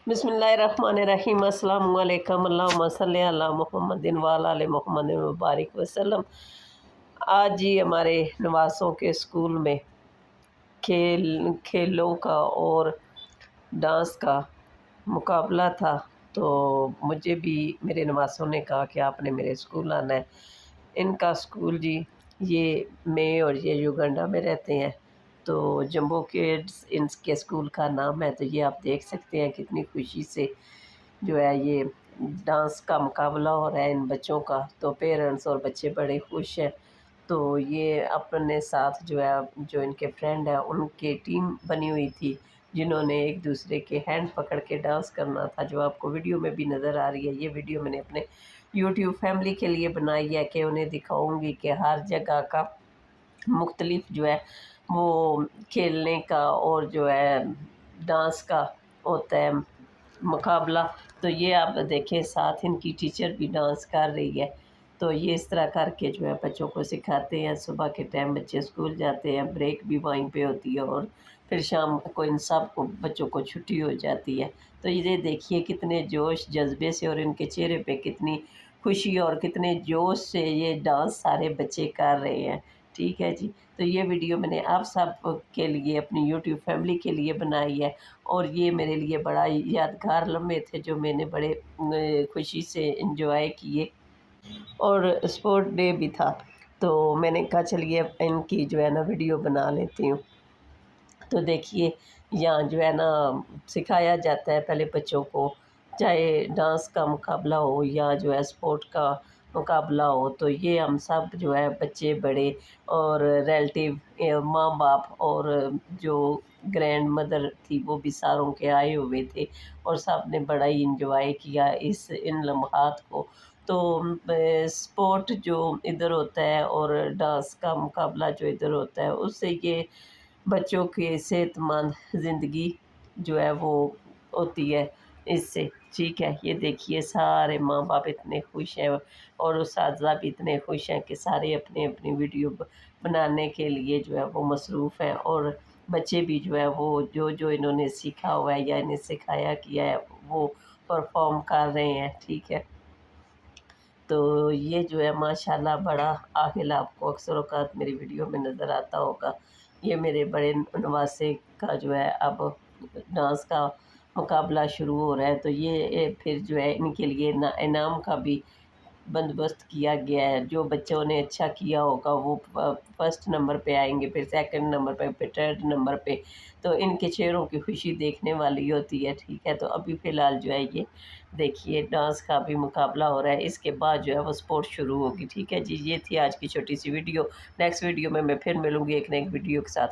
बिस्मिल्लाहिर्रहमानिर्रहीम। अस्सलामु अलैकुम। अल्लाहुम्मा सल्लि अला मुहम्मदिन व अला आलि मुहम्मदिन व बारिक वसल्लम। आज जी हमारे नवासों के स्कूल में खेलों का और डांस का मुकाबला था। तो मुझे भी मेरे नवासों ने कहा कि आपने मेरे स्कूल आना है। इनका स्कूल जी ये मैं और ये युगांडा में रहते हैं। तो जंबो किड्स इनके स्कूल का नाम है। तो ये आप देख सकते हैं कितनी खुशी से जो है ये डांस का मुकाबला हो रहा है इन बच्चों का। तो पेरेंट्स और बच्चे बड़े खुश हैं। तो ये अपने साथ जो है जो इनके फ्रेंड हैं उनकी टीम बनी हुई थी, जिन्होंने एक दूसरे के हैंड पकड़ के डांस करना था, जो आपको वीडियो में भी नज़र आ रही है। ये वीडियो मैंने अपने यूट्यूब फैमिली के लिए बनाई है कि उन्हें दिखाऊंगी कि हर जगह का मुख्तलिफ जो है वो खेलने का और जो है डांस का होता है मुकाबला। तो ये आप देखें साथ इनकी टीचर भी डांस कर रही है। तो ये इस तरह करके जो है बच्चों को सिखाते हैं। सुबह के टाइम बच्चे स्कूल जाते हैं, ब्रेक भी वहीं पे होती है और फिर शाम को इन सब को बच्चों को छुट्टी हो जाती है। तो ये देखिए कितने जोश जज्बे से और इनके चेहरे पे कितनी खुशी और कितने जोश से ये डांस सारे बच्चे कर रहे हैं। ठीक है जी। तो ये वीडियो मैंने आप सब के लिए अपनी यूट्यूब फैमिली के लिए बनाई है। और ये मेरे लिए बड़ा यादगार लम्हे थे जो मैंने बड़े खुशी से एंजॉय किए। और स्पोर्ट डे भी था। तो मैंने कहा चलिए इनकी जो है ना वीडियो बना लेती हूँ। तो देखिए यहाँ जो है ना सिखाया जाता है पहले बच्चों को, चाहे डांस का मुकाबला हो या जो है स्पोर्ट का मुकाबला हो। तो ये हम सब जो है बच्चे बड़े और रिलेटिव माँ बाप और जो ग्रैंड मदर थी वो भी सारों के आए हुए थे और सब ने बड़ा ही इंजॉय किया इन लम्हात को। तो स्पोर्ट जो इधर होता है और डांस का मुकाबला जो इधर होता है उससे ये बच्चों की सेहतमंद ज़िंदगी जो है वो होती है इससे। ठीक है, ये देखिए सारे माँ बाप इतने खुश हैं और उस्ताज़ा भी इतने खुश हैं कि सारे अपनी अपनी वीडियो बनाने के लिए जो है वो मसरूफ़ हैं। और बच्चे भी जो है वो जो जो इन्होंने सीखा हुआ है या इन्हें सिखाया किया है वो परफॉर्म कर रहे हैं। ठीक है। तो ये जो है माशाल्लाह बड़ा आहिल आपको अक्सर औक़ात मेरी वीडियो में नज़र आता होगा। ये मेरे बड़े नवासे का जो है अब डांस का मुकाबला शुरू हो रहा है। तो ये फिर जो है इनके लिए ना इनाम का भी बंदोबस्त किया गया है। जो बच्चों ने अच्छा किया होगा वो फर्स्ट नंबर पे आएँगे, फिर सेकंड नंबर पे, फिर थर्ड नंबर पे। तो इनके चेहरों की खुशी देखने वाली होती है। ठीक है। तो अभी फ़िलहाल जो है ये देखिए डांस का भी मुकाबला हो रहा है, इसके बाद जो है वो स्पोर्ट्स शुरू होगी। ठीक है जी। ये थी आज की छोटी सी वीडियो। नेक्स्ट वीडियो में मैं फिर मिलूँगी एक नई वीडियो के साथ।